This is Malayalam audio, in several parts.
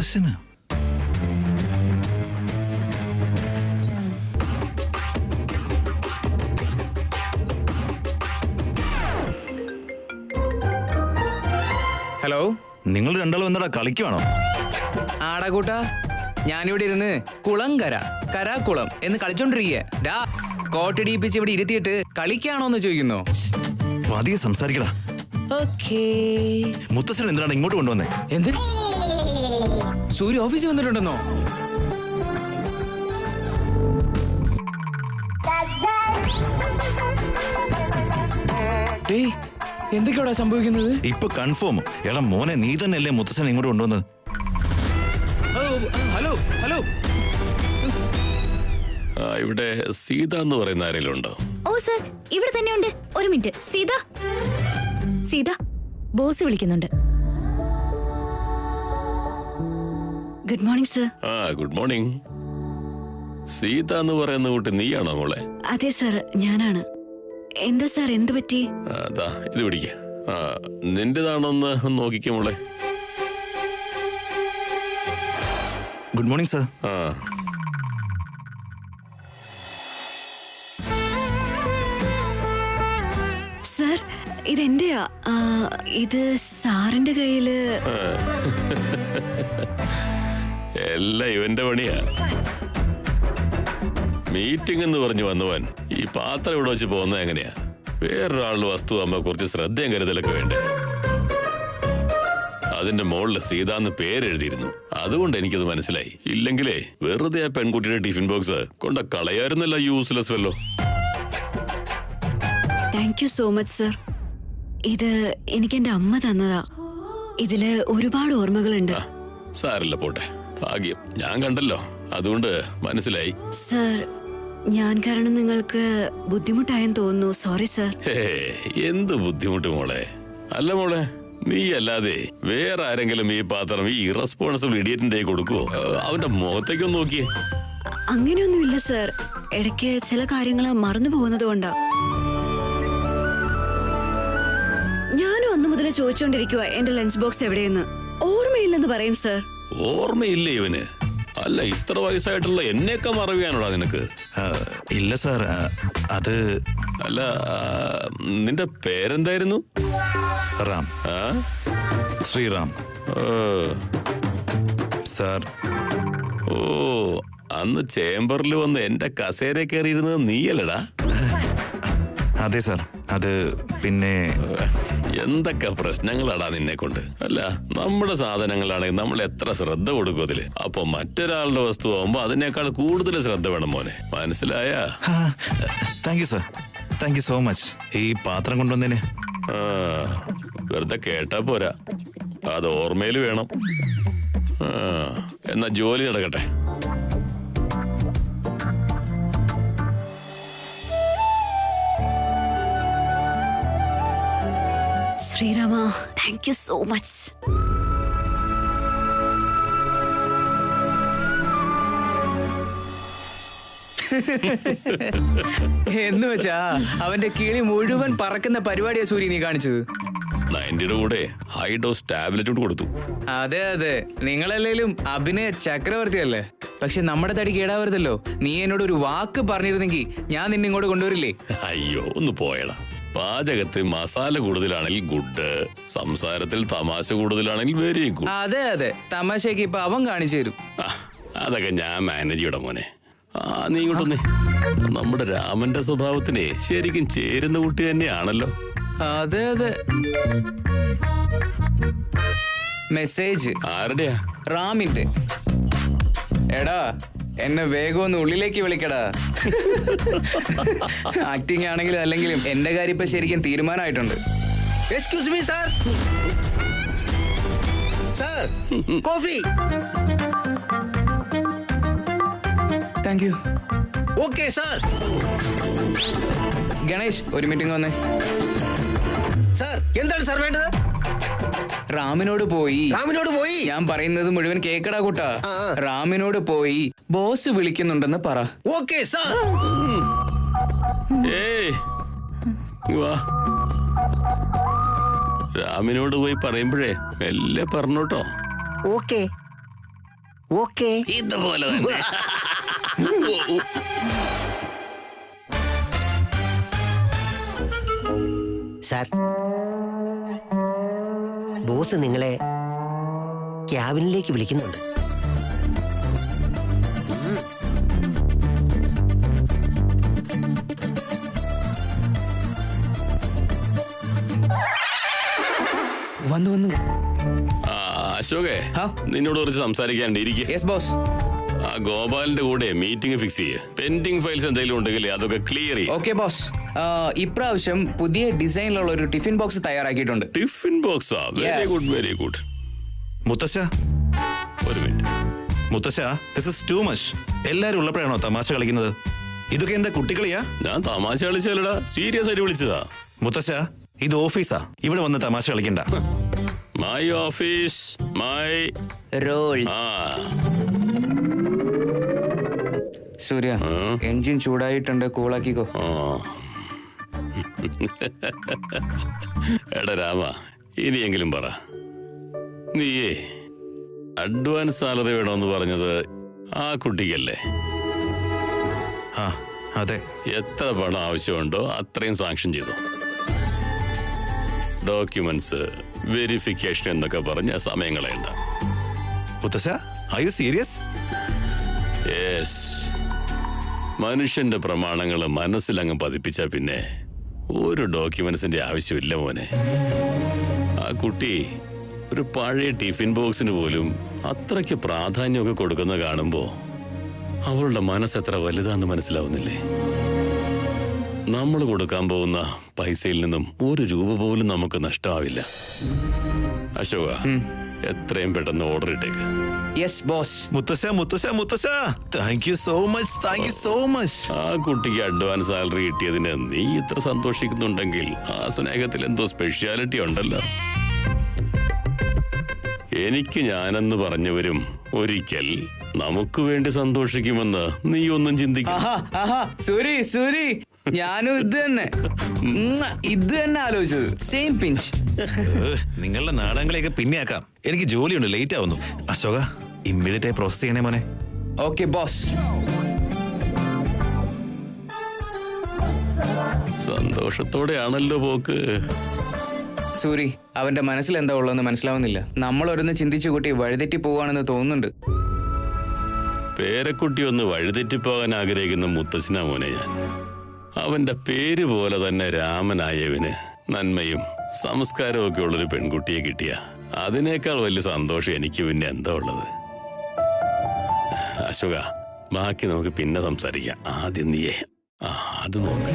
മുത്തശ്ശന് ഹലോ, നിങ്ങൾ രണ്ടാളും എന്താ കളിക്കുവാണോ? ആടാകൂട്ടാ, ഞാനിവിടെ ഇരുന്ന് കുളങ്കര കരാക്കുളം എന്ന് കളിച്ചോണ്ടിരിക്കുക. കോട്ടടിപ്പിച്ച് ഇവിടെ ഇരുത്തിയിട്ട് കളിക്കാണോന്ന് ചോദിക്കുന്നു. പതിയെ സംസാരിക്കടാ. മുത്തശ്ശൻ എന്തിനാണ് ഇങ്ങോട്ട് കൊണ്ടുവന്നേ? എന്ത്? സൂര്യ ഓഫീസിൽ വന്നിട്ടുണ്ടെന്നോ? എന്തൊക്കെയാ സംഭവിക്കുന്നത്? ഇപ്പൊ കൺഫേം. എടാ മോനെ, നീ തന്നെയല്ലേ മുത്തശ്ശൻ ഇങ്ങോട്ട് കൊണ്ടുവന്നത്? ഹലോ ഹലോ, ഇവിടെ സീത എന്ന് പറയുന്ന ആരെങ്കിലും ഉണ്ടോ? ഓ സർ, ഇവിടെ തന്നെയുണ്ട്. ഒരു മിനിറ്റ്. സീത, സീത, ബോസ് വിളിക്കുന്നുണ്ട്. Good morning sir. Good morning. Sita എന്ന് പറയുന്ന കുട്ടി നീയാണോ മോളെ? അതെ സർ, ഞാനാണ്. എന്താ സാർ, എന്ത് പറ്റി? അതാ ഇത് പിടിക്ക. നിന്റേതാണോന്ന് നോക്കിക്കോ മോളെ. Good morning sir. സർ, ഇതെന്റെയാ. ഇത് സാറിന്റെ കയ്യില്. എല്ലാം ഇവന്റെ പണിയാ. മീറ്റിംഗ് എന്ന് പറഞ്ഞു വന്നവൻ ഈ പാത്രം ഇവിടെ വെച്ച് പോകുന്നത് എങ്ങനെയാ? വേറൊരാളുടെ വസ്തു ആകുമ്പോ കുറച്ച് ശ്രദ്ധയും കരുതലൊക്കെ വേണ്ടേ? അതിന്റെ മുകളിൽ സീതാന്ന് പേരെഴുതിയിരുന്നു. അതുകൊണ്ട് എനിക്കത് മനസ്സിലായി. ഇല്ലെങ്കിലേ വെറുതെ ആ പെൺകുട്ടിയുടെ ടിഫിൻ ബോക്സ് കൊണ്ട കളയായിരുന്നല്ല, യൂസ്ലെസ് വല്ലോ. Thank you so much sir. ഇത് എനിക്ക് എന്റെ അമ്മ തന്നതാ. ഇതില് ഒരുപാട് ഓർമ്മകളുണ്ട്. സാരില്ല, പോട്ടെ. ഭാഗ്യം ഞാൻ കണ്ടല്ലോ, അതുകൊണ്ട് മനസ്സിലായി. സർ, ഞാൻ കാരണം നിങ്ങൾക്ക് ബുദ്ധിമുട്ടായെന്ന് തോന്നുന്നു. Sorry sir. എന്ത് ബുദ്ധിമുട്ട് മോളെ? അല്ല മോളെ, നീ അല്ലാതെ വേറെ ആരെങ്കിലും ഈ പാത്രം ഈ ഇറസ്പോൺസിബിൾ ഇഡിയറ്റിന്റെ കൊടുക്കുവോ? അവന്റെ മുഖത്തേക്കൊന്ന് നോക്കിയേ. അങ്ങനെയൊന്നുമില്ല സർ. ഇടയ്ക്ക് ചില കാര്യങ്ങൾ മറന്നു പോകുന്നത് കൊണ്ടാ. ഞാനും അന്നു മുതലേ ചോദിച്ചോണ്ടിരിക്കുക എന്റെ ലഞ്ച് ബോക്സ് എവിടെയെന്ന്. ഓർമ്മയില്ലെന്ന് പറയും സർ. ഓർമ്മയില്ലേ ഇവന്? അല്ല, ഇത്ര വയസ്സായിട്ടുള്ള എന്നെയൊക്കെ മറവിയാണോടാ നിനക്ക്? ഇല്ല സാർ, അത് അല്ല, നിന്റെ പേരെന്തായിരുന്നു? റാം. ശ്രീറാം സാർ. ഓ, അന്ന് ചേംബറിൽ വന്ന് എന്റെ കസേര കയറിയിരുന്നത് നീയല്ലടാ? അതെ സാർ. അത് പിന്നെ എന്തൊക്കെ പ്രശ്നങ്ങളാടാ നിന്നെ കൊണ്ട്. അല്ല, നമ്മുടെ സാധനങ്ങളാണെങ്കിൽ നമ്മൾ എത്ര ശ്രദ്ധ കൊടുക്കും അതില്. അപ്പൊ മറ്റൊരാളുടെ വസ്തു ആവുമ്പോ അതിനേക്കാൾ കൂടുതൽ ശ്രദ്ധ വേണം മോനെ. മനസ്സിലായ? Thank you sir. Thank you so much. ഈ പാത്രം കൊണ്ടുവന്നതിന്. വെറുതെ കേട്ടാ പോരാ, അത് ഓർമ്മയിൽ വേണം. എന്നാ ജോലി നടക്കട്ടെ. Sreerama, thank you so much. എന്ന് വെച്ചാ അവന്റെ കിളി മുഴുവൻ പറക്കുന്ന പരിപാടിയാ സൂര്യ നീ കാണിച്ചത്. 90യുടെ കൂടെ ഹൈ ഡോസ് ടാബ്ലറ്റ് കൊടുത്തു. അതെ അതെ, നിങ്ങളല്ലേലും അഭിനയ ചക്രവർത്തിയല്ലേ. പക്ഷെ നമ്മുടെ തടി കേടാവരുതല്ലോ. നീ എന്നോട് ഒരു വാക്ക് പറഞ്ഞിരുന്നെങ്കിൽ ഞാൻ നിന്നെ ഇങ്ങോട്ട് കൊണ്ടുവരില്ലേ? അയ്യോ, ഒന്ന് പോയടാ. പാചകത്തിൽ മസാല കൂടുതലാണെങ്കിൽ ഗുഡ്, സംസാരത്തിൽ തമാശ കൂടുതലാണെങ്കിൽ വെരി ഗുഡ്. അതെ അതെ, തമാശയ്ക്ക് ഇപ്പൊ അവൻ കാണിച്ചു തരും. അതൊക്കെ ഞാൻ മാനേജ് ചെയ്യണം മോനെ. നീ ഇങ്ങോട്ടൊന്നേ. നമ്മുടെ രാമന്റെ സ്വഭാവത്തിനെ ശരിക്കും ചേരുന്ന കുട്ടി തന്നെയാണല്ലോ. അതെ അതെ. മെസ്സേജ് ആരുടെയാ? റാമിന്റെ. എടാ, എന്നെ വേഗം ഒന്ന് ഉള്ളിലേക്ക് വിളിക്കടാ. ആക്ടിങ് ആണെങ്കിലും അല്ലെങ്കിലും എന്റെ കാര്യം ഇപ്പൊ ശരിക്കും തീരുമാനമായിട്ടുണ്ട്. Excuse me sir. Sir, coffee. Thank you. Okay sir. Ganesh, ഒരു മീറ്റിംഗ് വന്നേ. സാർ, എന്താണ് സാർ വേണ്ടത്? റാമിനോട് പോയി. റാമിനോട് പോയി? ഞാൻ പറയുന്നത് മുഴുവൻ കേക്കടാ കൂട്ടാ. റാമിനോട് പോയി ബോസ് വിളിക്കുന്നുണ്ടെന്ന് പറ. Okay sir. വാ, രാമിനോട് പോയി പറയുമ്പോഴേ മെല്ലെ പറഞ്ഞോട്ടോ. ഓക്കെ. ഓക്കെ ഇതുപോലെ തന്നെ. സാർ, ബോസ് നിങ്ങളെ ക്യാബിനിലേക്ക് വിളിക്കുന്നുണ്ട്. വന്നു വന്നു. ആ, അശോകേ, ഹാ? നിന്നോട് കുറച്ച് സംസാരിക്കാണ്ട് ഇരിക്കുക. Yes boss. ആ ഗോപാലിന്റെ കൂടെ മീറ്റിംഗ് ഫിക്സ് ചെയ്യ്. പെൻഡിങ് ഫയൽസ് എന്തെങ്കിലും ഉണ്ടെങ്കിൽ അതൊക്കെ ക്ലിയർ ചെയ്യും. Okay boss. ഇപ്രാവശ്യം പുതിയ ഡിസൈനിലുള്ള ഒരു ടിഫിൻ ബോക്സ് തയ്യാറാക്കിയിട്ടുണ്ട്. ടിഫിൻ ബോക്സാ? Very Yes. Good, very good. മുത്തശ്ശ ഒരു മിനിറ്റ്. മുത്തശ്ശ, ദിസ് ഇസ് ടു മച്ച്. എല്ലാരും ഉള്ളപ്പോഴാണോ തമാശ കളിക്കുന്നത്? ഇതൊക്കെ എന്താ കുട്ടികളിയാ? ഞാൻ തമാശ കളിച്ചാലടാ, സീരിയസ് ആയിട്ട് വിളിച്ചതാ. മുത്തശ്ശ, ഇത് ഓഫീസാ, ഇവിടെ വന്ന് തമാശ കളിക്കണ്ട. My office, my role. ആ സൂര്യ, എൻജിൻ ചൂടായിട്ടുണ്ട്, കൂളാക്കിക്കോ. ആ. എടാ രാമ, ഇനിയെങ്കിലും പറ, നീയേ അഡ്വാൻസ് സാലറി വേണമെന്ന് പറഞ്ഞത് ആ കുട്ടിക്കല്ലേ? ആ അതെ. എത്ര പണം ആവശ്യമുണ്ടോ അത്രയും സാങ്ഷൻ ചെയ്തു. ഡോക്യുമെന്റ്സ് വെരിഫിക്കേഷൻ എന്നൊക്കെ പറഞ്ഞ സമയം കളയണ്ട. മുത്തശ്ശ, ആർ യു സീരിയസ്? യെസ്. മനുഷ്യന്റെ പ്രമാണങ്ങൾ മനസ്സിലങ്ങ് പതിപ്പിച്ച പിന്നെ ഒരു ഡോക്യുമെന്റ്സിന്റെ ആവശ്യമില്ല മോനെ. ആ കുട്ടി ഒരു പഴയ ടിഫിൻ ബോക്സിന് പോലും അത്രയ്ക്ക് പ്രാധാന്യമൊക്കെ കൊടുക്കുന്ന കാണുമ്പോ അവളുടെ മനസ്സ് എത്ര വലുതാന്ന് മനസ്സിലാവുന്നില്ലേ? നമ്മൾ കൊടുക്കാൻ പോകുന്ന പൈസയിൽ നിന്നും ഒരു രൂപ പോലും നമുക്ക് നഷ്ടമാവില്ല. അശോക, എത്രയും പെട്ടെന്ന് ഓർഡർ ഇട്ടേക്ക്. Yes boss. മുത്തശ്ശ മുത്തശ്ശ മുത്തശ്ശ, thank you so much, thank you so much. ആ കുട്ടിക്ക് അഡ്വാൻസ് സാലറി കിട്ടിയതിന് നീ ഇത്ര സന്തോഷിക്കുന്നുണ്ടെങ്കിൽ ആ സ്നേഹത്തിൽ എന്തോ സ്പെഷ്യാലിറ്റി ഉണ്ടല്ലോ. എനിക്ക് ഞാനെന്ന് പറഞ്ഞവരും ഒരിക്കൽ നമുക്ക് വേണ്ടി സന്തോഷിക്കുമെന്ന് നീ ഒന്നും ചിന്തിക്കും. സൂരി സൂരി, ഞാനും ഇത് തന്നെ ആലോചിച്ചത്. Same pinch. നിങ്ങളുടെ നാടകങ്ങളെയൊക്കെ പിന്നെയാക്കാം. എനിക്ക് ജോലിയുണ്ട്, ലേറ്റ് ആവുന്നു. അശോക, ഇമ്മീഡിയറ്റ് ആയി പ്രോസസ് ചെയ്യണേ മോനെ. Okay boss. സന്തോഷത്തോടെയാണല്ലോ പോക്ക്. സൂരി, അവന്റെ മനസ്സിൽ എന്താ ഉള്ളതെന്ന് മനസ്സിലാവുന്നില്ല. നമ്മൾ ഓരോന്ന് ചിന്തിച്ചു കൂട്ടി വഴിതെറ്റി പോവാണെന്ന് തോന്നുന്നുണ്ട്. പേരക്കുട്ടി ഒന്ന് വഴിതെറ്റിപ്പോകാൻ ആഗ്രഹിക്കുന്ന മുത്തശ്ശനാ മോനെ ഞാൻ. അവന്റെ പേര് പോലെ തന്നെ രാമനായവന് നന്മയും സംസ്കാരവും ഒക്കെ ഉള്ളൊരു പെൺകുട്ടിയെ കിട്ടിയ അതിനേക്കാൾ വലിയ സന്തോഷം എനിക്ക് പിന്നെ എന്താ ഉള്ളത്? അശോക, ബാക്കി നമുക്ക് പിന്നെ സംസാരിക്കാം. ആദ്യം നീയേ അത് നോക്ക്.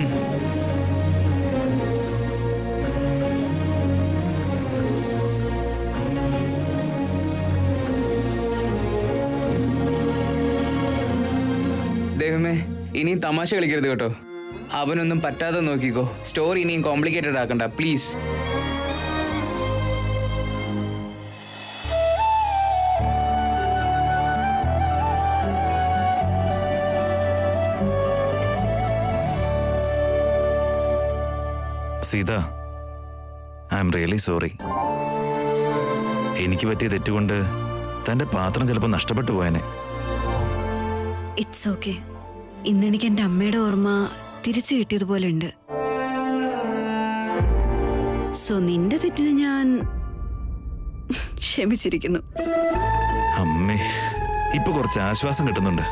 ദൈവമേ, ഇനിയും തമാശ കളിക്കരുത് കേട്ടോ. അവനൊന്നും പറ്റാതെ നോക്കിക്കോ. സ്റ്റോറി ഇനിയും കോംപ്ലിക്കേറ്റഡ് ആക്കണ്ട please. Sita, I'm really sorry. എനിക്ക് പറ്റിയ തെറ്റുകൊണ്ട് തന്റെ പാത്രം ചിലപ്പോൾ നഷ്ടപ്പെട്ടു പോയനെ. It's okay. ഇന്നെനിക്ക് എൻ്റെ അമ്മയുടെ ഓർമ്മ തിരിച്ചു കിട്ടിയതുപോലെ ഉണ്ട്. സോ നിന്റെ തെറ്റിന് ഞാൻ ക്ഷമിച്ചിരിക്കുന്നു. അമ്മേ, ഇപ്പൊ കുറച്ച് ആശ്വാസം കിട്ടുന്നുണ്ട്.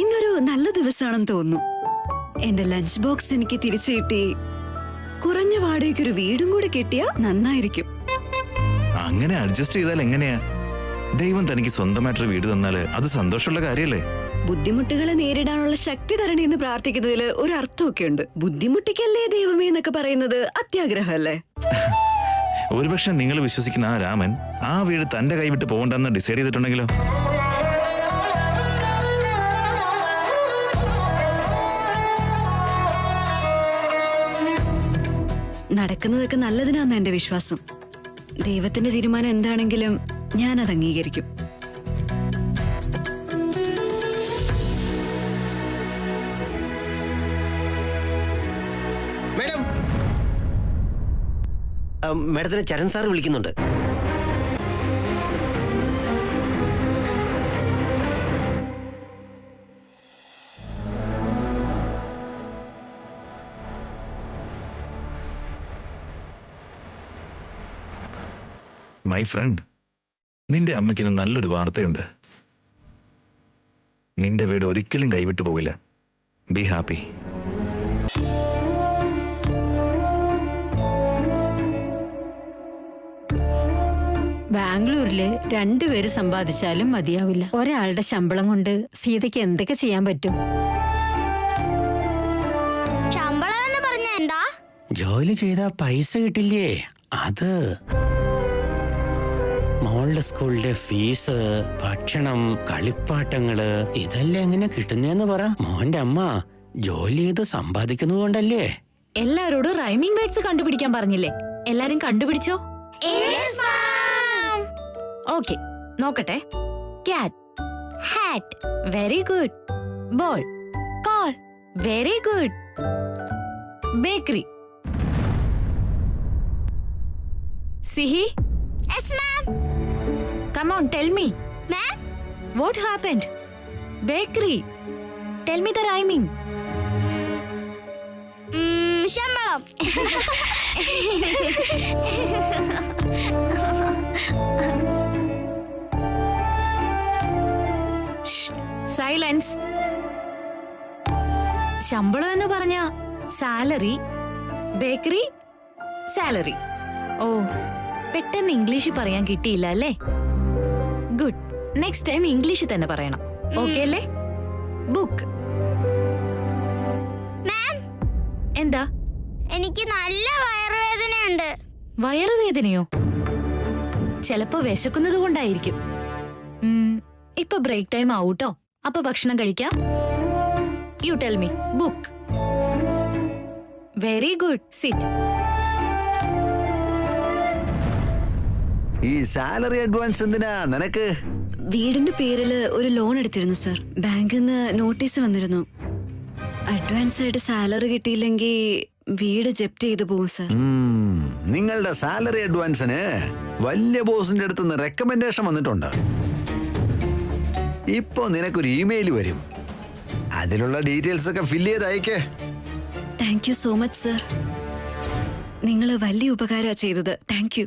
ഇന്നൊരു നല്ല ദിവസമാണെന്ന് തോന്നുന്നു. എന്റെ ലഞ്ച് ബോക്സ് എനിക്ക് തിരിച്ചു കിട്ടി. കുറഞ്ഞ വാടകയ്ക്കൊരു വീടും കൂടി കിട്ടിയാ നന്നായിരിക്കും. അങ്ങനെ അഡ്ജസ്റ്റ് ചെയ്താൽ എങ്ങനെയാ? ദൈവം തനിക്ക് സ്വന്തമായിട്ടൊരു വീട് തന്നാല് അത് സന്തോഷമുള്ള കാര്യല്ലേ? ബുദ്ധിമുട്ടുകളെ നേരിടാനുള്ള ശക്തി തരണേ എന്ന് പ്രാർത്ഥിക്കുന്നതിൽ ഒരു അർത്ഥമൊക്കെ ഉണ്ട്. ബുദ്ധിമുട്ടിക്കല്ലേ ദൈവമേ എന്നൊക്കെ പറയുന്നത് അത്യാഗ്രഹമല്ലേ? ഒരുപക്ഷെ നിങ്ങൾ വിശ്വസിക്കുന്ന ആ രാമൻ ആ വീട് തന്റെ കൈവിട്ട് പോകണ്ടെന്ന് ഡിസൈഡ് ചെയ്തിട്ടുണ്ടെങ്കിലോ? നടക്കുന്നതൊക്കെ നല്ലതിനാന്ന് എന്റെ വിശ്വാസം. ദൈവത്തിന്റെ തീരുമാനം എന്താണെങ്കിലും ഞാനത് അംഗീകരിക്കും. മേഡം, മേഡത്തിനെ ചരൺ സാർ വിളിക്കുന്നുണ്ട്. മൈ ഫ്രണ്ട്, നിന്റെ അമ്മയ്ക്കിന് നല്ലൊരു വാർത്തയുണ്ട്. നിന്റെ വീട് ഒരിക്കലും കൈവിട്ടു പോകില്ല. Be happy. ബാംഗ്ലൂരില് രണ്ടുപേര് സമ്പാദിച്ചാലും മതിയാവില്ല. ഒരാളുടെ ശമ്പളം കൊണ്ട് സീതയ്ക്ക് എന്തൊക്കെ ചെയ്യാൻ പറ്റും? ശമ്പളം എന്ന് പറഞ്ഞ എന്താ? ജോലി ചെയ്താ പൈസ കിട്ടില്ലേ? അത് മോളുടെ സ്കൂളിലെ ഫീസ്, ഭക്ഷണം, കളിപ്പാട്ടങ്ങള് ഇതെല്ലാം എങ്ങനെ കിട്ടുന്നേന്ന് പറ. മോന്റെ അമ്മ ജോലി ചെയ്ത് സമ്പാദിക്കുന്നതുകൊണ്ടല്ലേ. എല്ലാരോടും റൈമിംഗ് വേർഡ്സ് കണ്ടുപിടിക്കാൻ പറഞ്ഞില്ലേ? എല്ലാരും കണ്ടുപിടിച്ചോ? ഓക്കെ, നോക്കട്ടെ. Cat, hat, very good. Ball, call, very good. Bakery, Sihi, yes ma'am. come on, tell me. Ma'am, What happened? Bakery. Tell me the rhyming. ശമ്പളം. Silence. ശമ്പളം എന്ന് പറഞ്ഞ സാലറി, ബേക്കറി, സാലറി. ഓ, പെട്ടെന്ന് ഇംഗ്ലീഷിൽ പറയാൻ കിട്ടിയില്ല അല്ലേ? ഗുഡ്. നെക്സ്റ്റ് ടൈം ഇംഗ്ലീഷിൽ തന്നെ പറയണം. ഓക്കെ അല്ലേ? ബുക്ക്. മാം, എന്താ? എനിക്ക് നല്ല വയറുവേദനയുണ്ട്. വയറുവേദനയോ? ചിലപ്പോ വിശക്കുന്നത് കൊണ്ടായിരിക്കും. ഇപ്പൊ ബ്രേക്ക് ടൈം ആവൂട്ടോ. അപ്പൊ ഭക്ഷണം കഴിക്കാം. You tell me. Book. Very good. Sit. ഈ സാലറി അഡ്വാൻസ് എന്തിനാ നിനക്ക്? വീടിന്റെ പേരില് ഒരു ലോൺ എടുത്തിരുന്നു സർ. ബാങ്കിൽ നിന്ന് നോട്ടീസ് വന്നിരുന്നു. അഡ്വാൻസ് ആയിട്ട് സാലറി കിട്ടിയില്ലെങ്കിൽ വീട് ജപ്തി ചെയ്തു പോകും സർ. നിങ്ങളുടെ സാലറി അഡ്വാൻസിന് വലിയ ബോസിന്റെ അടുത്ത് നിന്ന് റെക്കമെൻഡേഷൻ വന്നിട്ടുണ്ട്. ഇപ്പോ നിനക്കൊരു ഇമെയിൽ വരും. അതിലുള്ള ഡീറ്റെയിൽസ് ഒക്കെ ഫില്ല് ചെയ്ത് അയക്കേ. Thank you so much sir. നിങ്ങൾ വലിയ ഉപകാരമാണ് ചെയ്തത്. Thank you.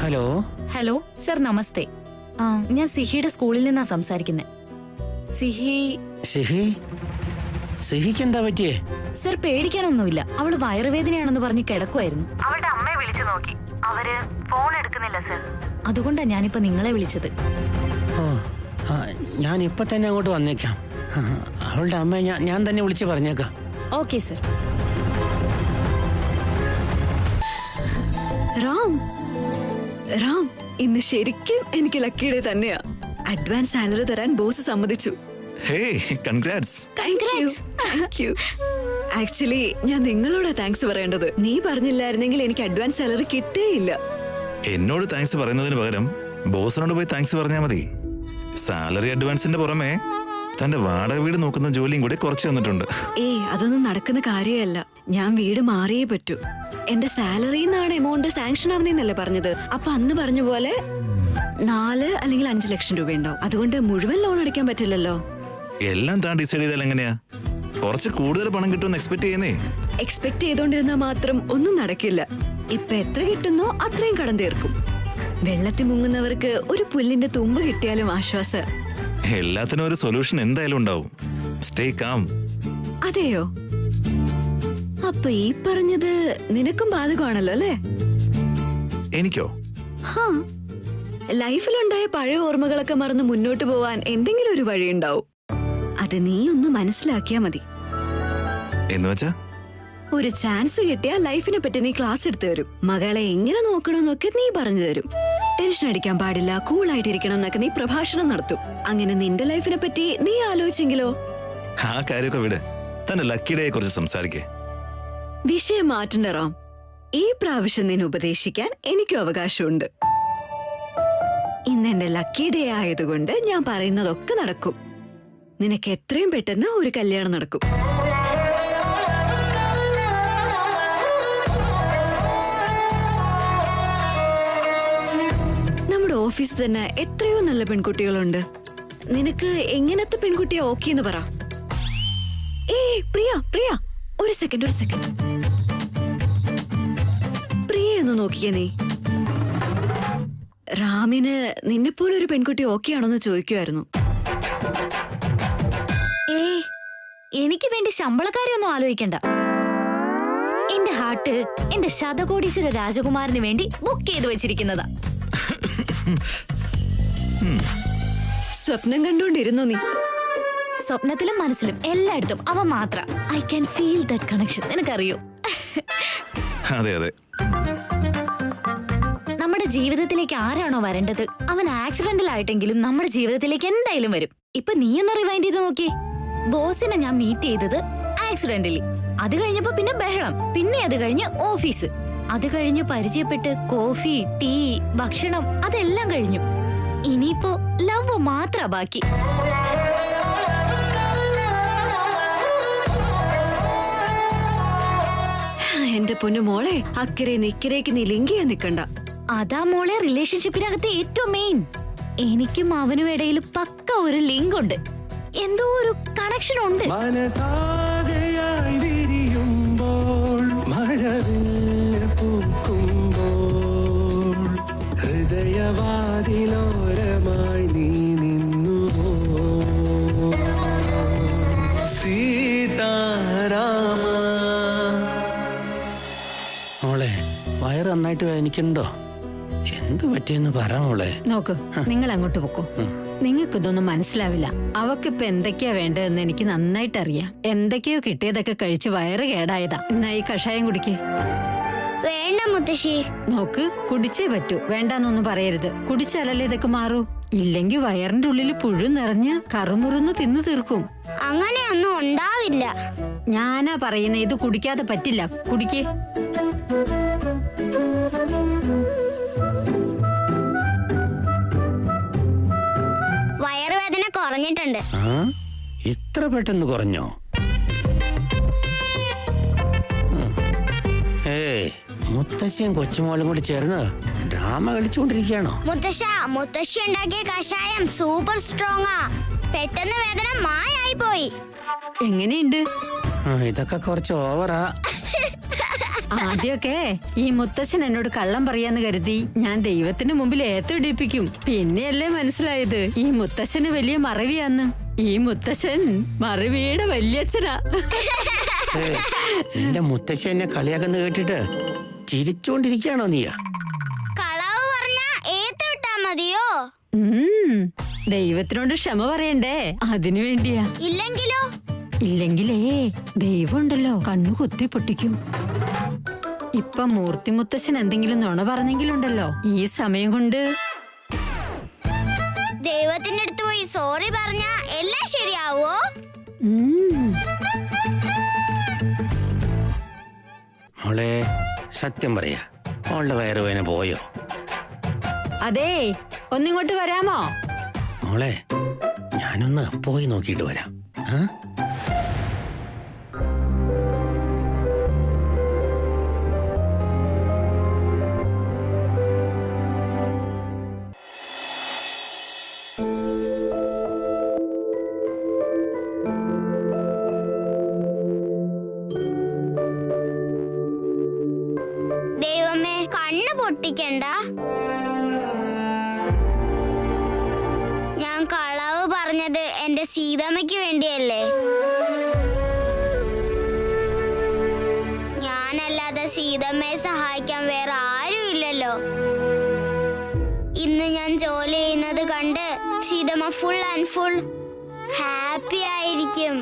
Hello. Hello sir, നമസ്തേ. ഞാൻ സിഹിയുടെ സ്കൂളിൽ നിന്നാ സംസാരിക്കുന്നത്. സിഹിക്ക് എന്താ പറ്റിയേ? സർ, പേടിക്കാനൊന്നുമില്ല. അവള് വയറുവേദനയാണെന്ന് പറഞ്ഞ് കിടക്കുമായിരുന്നു. അവളുടെ അമ്മയെ വിളിച്ചു നോക്കി. അവര് ഫോൺ എടുക്കുന്നില്ല സർ. അതുകൊണ്ടാ ഞാനിപ്പോ നിങ്ങളെ വിളിച്ചത്. ഓ, ഞാൻ ഇപ്പൊ തന്നെ അങ്ങോട്ട് വന്നേക്കാം. അവളുടെ അമ്മ ഞാൻ തന്നെ വിളിച്ച് പറഞ്ഞേക്കാം. Okay sir. റാം, ഇന്ന് ശരിക്കും എനിക്ക് ലക്കിയുടെ തന്നെയാ. അഡ്വാൻസ് സാലറി തരാൻ ബോസ് സമ്മതിച്ചു. ഹേ, കൺഗ്രാറ്റ്സ്. Thank you. ആക്ച്വലി ഞാൻ നിങ്ങളോടാ താങ്ക്സ് പറയേണ്ടത്. നീ പറഞ്ഞില്ലായിരുന്നെങ്കിൽ എനിക്ക് അഡ്വാൻസ് സാലറി കിട്ടേയില്ല. എന്നോട് താങ്ക്സ് പറയുന്നതിന് പകരം ബോസിനോട് പോയി താങ്ക്സ് പറഞ്ഞാൽ മതി. സാലറി അഡ്വാൻസിന്റെ പുറമെ തന്റെ വാടക വീട് നോക്കുന്ന ജോലിയും കൂടി കുറച്ച് തന്നിട്ടുണ്ട്. അതൊന്നും നടക്കുന്ന കാര്യമല്ല. ഞാൻ വീട് മാറിയേ പറ്റൂ. എന്റെ സാലറിയിൽ നിന്നാണ് എമൗണ്ട് സാങ്ഷൻ ആവുന്നല്ലേ പറഞ്ഞത്. അപ്പൊ അന്ന് പറഞ്ഞ പോലെ 4 അല്ലെങ്കിൽ 5 ലക്ഷം രൂപ ഉണ്ടാവും. അതുകൊണ്ട് മുഴുവൻ ലോൺ അടയ്ക്കാൻ പറ്റില്ലല്ലോ. എല്ലാം താൻ ഡിസൈഡ് ചെയ്താൽ എങ്ങനെയാ? കുറച്ച് കൂടുതൽ പണം കിട്ടുമെന്ന് എക്സ്പെക്ട് ചെയ്യുന്നേ. എക്സ്പെക്ട് ചെയ്തോണ്ടിരുന്നാൽ മാത്രം ഒന്നും നടക്കില്ല. ഇപ്പൊ എത്ര കിട്ടുന്നോ അത്രയും കടം തീർക്കും. വെള്ളത്തിൽ മുങ്ങുന്നവർക്ക് ഒരു പുല്ലിന്റെ തുമ്പ് കിട്ടിയാലും ആശ്വാസ. എല്ലാത്തിനും ഒരു സൊല്യൂഷൻ എന്തായാലും ഉണ്ടാവും. Stay calm. അതെയോ? അപ്പൊ ഈ പറഞ്ഞത് നിനക്കും ബാധകമാണല്ലോ അല്ലേ? എനിക്കോ? ലൈഫിലുണ്ടായ പഴയ ഓർമ്മകളൊക്കെ മറന്ന് മുന്നോട്ട് പോവാൻ എന്തെങ്കിലും ഒരു വഴിയുണ്ടാവും. അത് നീ ഒന്ന് മനസ്സിലാക്കിയാ മതി. എന്നുവെച്ചാ? ഒരു ചാൻസ് കിട്ടിയാൽ ലൈഫിനെ പറ്റി നീ ക്ലാസ് എടുത്തു തരും. മകളെ എങ്ങനെ നോക്കണമെന്നൊക്കെ നീ പറഞ്ഞു തരും. ടെൻഷൻ അടിക്കാൻ പാടില്ല, കൂളായിട്ടിരിക്കണം എന്നൊക്കെ നീ പ്രഭാഷണം നടത്തും. അങ്ങനെ നിന്റെ ലൈഫിനെ പറ്റി നീ ആലോചിച്ചെങ്കിലോ? ആ കാര്യമൊക്കെ വിട്. തന്റെ ലക്കിഡയെ കുറിച്ച് സംസാരിക്കേ. വിഷയം മാറ്റണ്ട റാം. ഈ പ്രാവശ്യം നിന്നെ ഉപദേശിക്കാൻ എനിക്കും അവകാശമുണ്ട്. ഇന്ന് എന്റെ ലക്കി ഡേ ആയതുകൊണ്ട് ഞാൻ പറയുന്നതൊക്കെ നടക്കും. നിനക്ക് എത്രയും പെട്ടെന്ന് ഒരു കല്യാണം നടക്കും. നമ്മുടെ ഓഫീസിൽ തന്നെ എത്രയോ നല്ല പെൺകുട്ടികളുണ്ട്. നിനക്ക് എങ്ങനത്തെ പെൺകുട്ടിയാ ഓക്കെ എന്ന് പറ. പ്രിയ ഒരു സെക്കൻഡ്. പ്രിയ ഒന്ന് നോക്കിക്കേ നീ. റാമിന് നിന്നെപ്പോലൊരു പെൺകുട്ടി ഓക്കെ ആണോന്ന് ചോദിക്കുമായിരുന്നു. എനിക്ക് വേണ്ടി ശമ്പളക്കാരെയൊന്നും ആലോചിക്കണ്ട. എന്റെ ഹാർട്ട് എന്റെ ശതകോടീശ്വര രാജകുമാരന് വേണ്ടി ബുക്ക് ചെയ്ത് വെച്ചിരിക്കുന്നതാ. സ്വപ്നം കണ്ടുകൊണ്ടിരുന്നോ നീ? സ്വപ്നത്തിലും മനസ്സിലും എല്ലായിടത്തും അവ മാത്ര. I can feel that connection. നിനക്കറിയോ? അതെ അതെ. നമ്മുടെ ജീവിതത്തിലേക്ക് ആരാണോ വരേണ്ടത് അവൻ ആക്സിഡന്റൽ ആയിട്ടെങ്കിലും നമ്മുടെ ജീവിതത്തിലേക്ക് എന്തായാലും വരും. ഇപ്പൊ നീ ഒന്ന് റിവൈൻഡ് ചെയ്ത് നോക്കിയേ. ബോസിനെ ഞാൻ മീറ്റ് ചെയ്തത് ആക്സിഡന്റലി. അത് കഴിഞ്ഞപ്പോ പിന്നെ ബഹളം, പിന്നെ അത് കഴിഞ്ഞ് ഓഫീസ്, അത് കഴിഞ്ഞ് പരിചയപ്പെട്ട് കോഫി, ടീ, ഭക്ഷണം, അതെല്ലാം കഴിഞ്ഞു. ഇനിയിപ്പോ ലവ് മാത്ര ബാക്കി. എന്റെ പൊന്നു മോളെ, അക്കരെ നിക്കരേക്ക് നീ ലിങ്ക് ചെയ്യാൻ നിക്കണ്ട. അതാ മോളെ റിലേഷൻഷിപ്പിനകത്ത് ഏറ്റവും മെയിൻ. എനിക്കും അവനും ഇടയിൽ പക്ക ഒരു ലിങ്ക് ഉണ്ട്, എന്തോ ഒരു കണക്ഷൻ ഉണ്ട്. മനസാകയായി വിരിയുമ്പോൾ മഴവില്ല് പൂക്കുമ്പോൾ ഹൃദയവാതിലോരമായി നീ നിന്നുവോ സീതാരാമ. മോളെ വയറ് നന്നായിട്ട് വേദനിക്കണ്ടോ? എന്ത് പറ്റിയെന്ന് പറ മോളെ. നോക്ക്, നിങ്ങൾ അങ്ങോട്ട് പൊക്കോ. നിങ്ങൾക്കിതൊന്നും മനസ്സിലാവില്ല. അവക്കിപ്പൊ എന്തൊക്കെയാ വേണ്ടതെന്ന് എനിക്ക് നന്നായിട്ട് അറിയാം. എന്തൊക്കെയോ കിട്ടിയതൊക്കെ കഴിച്ച് വയറ് കേടായതാ. എന്നാ ഈ കഷായം കുടിക്ക്. വേണ്ട മുത്തശ്ശി. നോക്ക്, കുടിച്ചേ പറ്റൂ. വേണ്ടാന്നൊന്നും പറയരുത്. കുടിച്ചാലല്ലേ ഇതൊക്കെ മാറൂ. ഇല്ലെങ്കിൽ വയറിന്റെ ഉള്ളിൽ പുഴു നിറഞ്ഞ് കറുമുറുന്ന് തിന്നു തീർക്കും. അങ്ങനെയൊന്നും ഉണ്ടാവില്ല. ഞാനാ പറയുന്നത്, ഇത് കുടിക്കാതെ പറ്റില്ല. കുടിക്കേ. വയറുവേദന കുറഞ്ഞിട്ടുണ്ട്. ഇത്ര പെട്ടെന്ന് കുറഞ്ഞോ? മുത്തശ്ശിയും കൊച്ചുമോളും കൂടി ചേർന്ന് ഡ്രാമ കളിച്ചുകൊണ്ടിരിക്കുകയാണോ? മുത്തശ്ശി ഉണ്ടാക്കിയ കഷായം സൂപ്പർ സ്ട്രോങ്ങാ. പെട്ടെന്ന് വേദന മായായി പോയി. എങ്ങനെയുണ്ട്? ഇതൊക്കെ കുറച്ച് ഓവറാ. ആദ്യമൊക്കെ ഈ മുത്തശ്ശൻ എന്നോട് കള്ളം പറയാന്ന് കരുതി ഞാൻ ദൈവത്തിന് മുമ്പിൽ ഏത്തിടിപ്പിക്കും. പിന്നെയല്ലേ മനസ്സിലായത് ഈ മുത്തശ്ശന് വലിയ മറവിയാന്ന്. ഈ മുത്തശ്ശൻ മറവിയുടെ വല്യച്ഛനാ. എന്റെ മുത്തശ്ശി എന്നെ കളിയാക്കുന്ന കേട്ടിട്ട് ചിരിച്ചോണ്ടിരിക്കുകയാണോ നീയാ? കളവ് പറഞ്ഞാ ഏത്ത് വിട്ടാ മതിയോ? ദൈവത്തിനോട് ക്ഷമ പറയണ്ടേ, അതിനു വേണ്ടിയാ. ഇല്ലെങ്കിലേ ദൈവം ഉണ്ടല്ലോ, കണ്ണു കുത്തി പൊട്ടിക്കും. ഇപ്പൊ മൂർത്തി മുത്തശ്ശൻ എന്തെങ്കിലും നുണ പറഞ്ഞെങ്കിലുണ്ടല്ലോ, ഈ സമയം കൊണ്ട് ദൈവത്തിന്റെ അടുത്ത് പോയി സോറി പറഞ്ഞാ എല്ലാം ശരിയാവോ? മോളെ സത്യം പറയാ, മോളുടെ വയറുവേദന പോയോ? അതേ, ഒന്നിങ്ങോട്ട് വരാമോ? മോളെ ഞാനൊന്ന് പോയി നോക്കിയിട്ട് വരാം. ദൈവമേ, കണ്ണ് പൊട്ടിക്കണ്ട. ഞാൻ കളവ് പറഞ്ഞത് എന്റെ സീതമ്മയ്ക്ക് വേണ്ടിയല്ലേ. ഞാനല്ലാതെ സീതമ്മയെ സഹായിക്കാൻ വേറെ ആരും ഇല്ലല്ലോ. ഇന്ന് ഞാൻ ജോലി ചെയ്യുന്നത് കണ്ട് Seethamma full and full happy ആയിരിക്കും.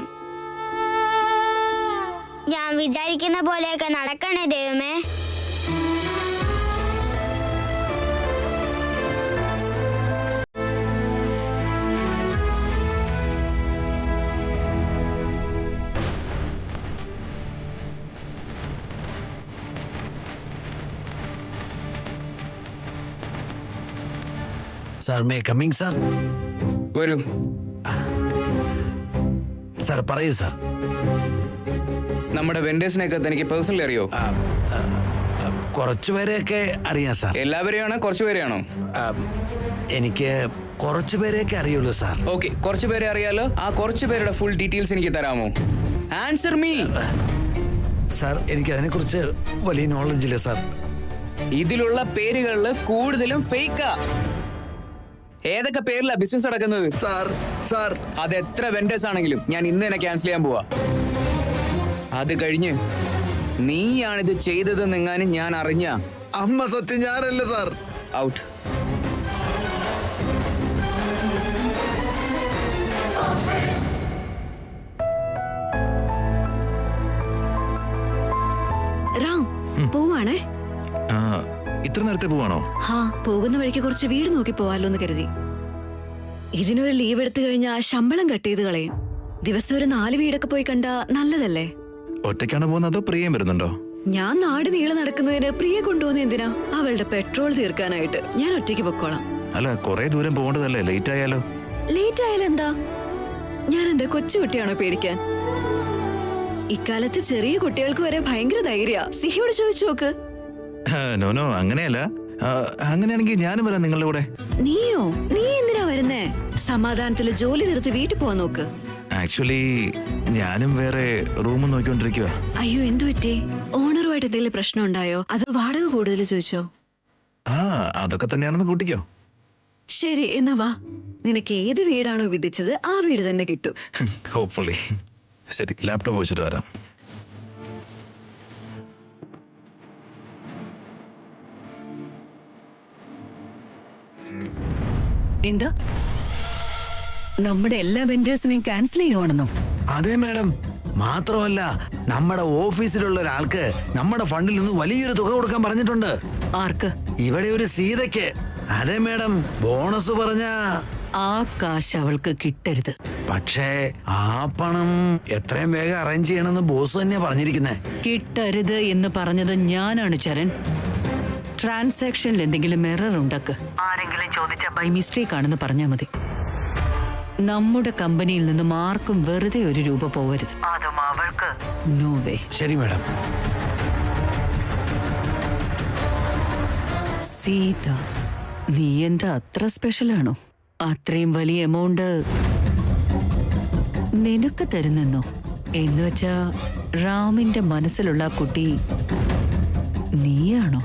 ഞാൻ വിചാരിക്കുന്ന പോലെയൊക്കെ നടക്കണേ ദൈവമേ. Sir, may coming sir? വരൂ. സാർ പറയൂ സാർ. നമ്മുടെ വെൻഡേഴ്സിനെയൊക്കെ തനിക്ക് പേഴ്സണലി അറിയോ? കുറച്ചുപേരെയൊക്കെ അറിയാം സാർ. എല്ലാവരെയാണോ കുറച്ചുപേരെയാണോ? എനിക്ക് കുറച്ചുപേരെയൊക്കെ അറിയുള്ളൂ സാർ. ഓക്കെ, കുറച്ചുപേരെ അറിയാലോ. ആ കുറച്ചുപേരുടെ ഫുൾ ഡീറ്റെയിൽസ് എനിക്ക് തരാമോ? Answer me. സാർ എനിക്ക് അതിനെക്കുറിച്ച് വലിയ നോളജ് ഇല്ല സാർ. ഇതിലുള്ള പേരുകളിൽ കൂടുതലും ഫേക്കാ. ഏതൊക്കെ പേരിലാ ബിസിനസ് നടക്കുന്നത്? സാർ അത് എത്ര വെൻഡേഴ്സ് ആണെങ്കിലും ഞാൻ ഇന്ന് തന്നെ ക്യാൻസൽ ചെയ്യാൻ പോവാ. അത് കഴിഞ്ഞ് നീയാണിത് ചെയ്തതെന്നെങ്ങാനും ഞാൻ അറിഞ്ഞ അമ്മ സത്യം ഞാനല്ല സാർ. ഔട്ട്. റാം പോവാണേ. ആ, ഇത്ര നേരത്തെ പോവാണോ? ഹാ, പോകുന്ന വഴിക്ക് കുറച്ച് വീട് നോക്കി പോവാലോ എന്ന് കരുതി. ഇതിനൊരു ലീവ് എടുത്തു കഴിഞ്ഞാൽ ശമ്പളം കട്ട് ചെയ്ത് കളയും. ദിവസം ഒരു 4 വീടൊക്കെ പോയി കണ്ടാ നല്ലതല്ലേ? ഒറ്റയ്ക്കാണ് പോകുന്നത് അതോ പ്രിയം വരുന്നുണ്ടോ? ഞാൻ നാട് നീളെ നടക്കുന്നതിന് പ്രിയ കൊണ്ടുപോകുന്ന എന്തിനാ? അവളുടെ പെട്രോൾ തീർക്കാനായിട്ട്. ഞാൻ ഒറ്റയ്ക്ക് പൊക്കോളാം. അല്ല, കുറെ ദൂരം പോകേണ്ടതല്ലേ, ലേറ്റ് ആയാലോ? ലേറ്റ് ആയാലും എന്താ? ഞാൻ എന്താ കൊച്ചുകുട്ടിയാണോ പേടിക്കാൻ? ഇക്കാലത്ത് ചെറിയ കുട്ടികൾക്ക് വരെ ഭയങ്കര ധൈര്യ. സിഹിയോട് ചോദിച്ചു നോക്ക്. നോ അങ്ങനെയല്ല. അങ്ങനെയാണെങ്കിൽ ഞാനും വരാം നിങ്ങളുടെ കൂടെ. നീയോ? നീ എന്തിനാ വരുന്നേ? സമാധാനത്തില് ജോലി തീർത്ത് വീട്ടിൽ പോവാൻ നോക്ക്. ആക്ച്വലി ഞാനും വേറെ റൂം നോക്കിക്കൊണ്ടിരിക്കുക. അയ്യോ, എന്തു പറ്റി? ഓണറുമായിട്ട് എന്തെങ്കിലും പ്രശ്നം ഉണ്ടായോ? അതോ വാടക കൂടുതൽ ചോദിച്ചോ? ആ, അതൊക്കെ തന്നെയാണെന്ന് കൂട്ടിക്കോ. ശരി, എന്നാ വാ. നിനക്ക് ഏത് വീടാണോ വിധിച്ചത് ആ വീട് തന്നെ കിട്ടും. ഹോപ്പ്ഫുള്ളി. ശരി, ലാപ്ടോപ്പ് വെച്ചിട്ട് വരാം. എന്താ നമ്മുടെ എല്ലാ വെന്റേഴ്സിനെയും ക്യാൻസൽ ചെയ്യുവാണെന്നോ? അതെ മാഡം. മാത്രമല്ല നമ്മുടെ ഓഫീസിലുള്ള ഒരാൾക്ക് നമ്മുടെ ഫണ്ടിൽ നിന്ന് വലിയൊരു തുക കൊടുക്കാൻ പറഞ്ഞിട്ടുണ്ട്. ആർക്ക്? ഇവിടെ ഒരു സീതയ്ക്ക്. അതെ മാഡം, ബോണസ് പറഞ്ഞ ആ കാശ് അവൾക്ക് കിട്ടരുത്. പക്ഷേ ആ പണം എത്രയും വേഗം അറേഞ്ച് ചെയ്യണമെന്ന് ബോസ് തന്നെയാ പറഞ്ഞിരിക്കുന്നേ. കിട്ടരുത് എന്ന് പറഞ്ഞത് ഞാനാണ് ചരൺ. ട്രാൻസാക്ഷനിൽ എന്തെങ്കിലും എറർ ഉണ്ടാക്ക്. ആരെങ്കിലും ചോദിച്ചാൽ ബൈ മിസ്റ്റേക്ക് ആണെന്ന് പറഞ്ഞാൽ മതി. നമ്മുടെ കമ്പനിയിൽ നിന്നും ആർക്കും വെറുതെ ഒരു രൂപ പോവരുത്. അതും അവൾക്ക്. No way. ശരി മാഡം. സീത, നീ എന്താ അത്ര സ്പെഷ്യലാണോ? അത്രയും വലിയ എമൗണ്ട് നിനക്ക് തരുന്നെന്നോ? എന്നുവെച്ചാ റാമിന്റെ മനസ്സിലുള്ള കുട്ടി നീയാണോ?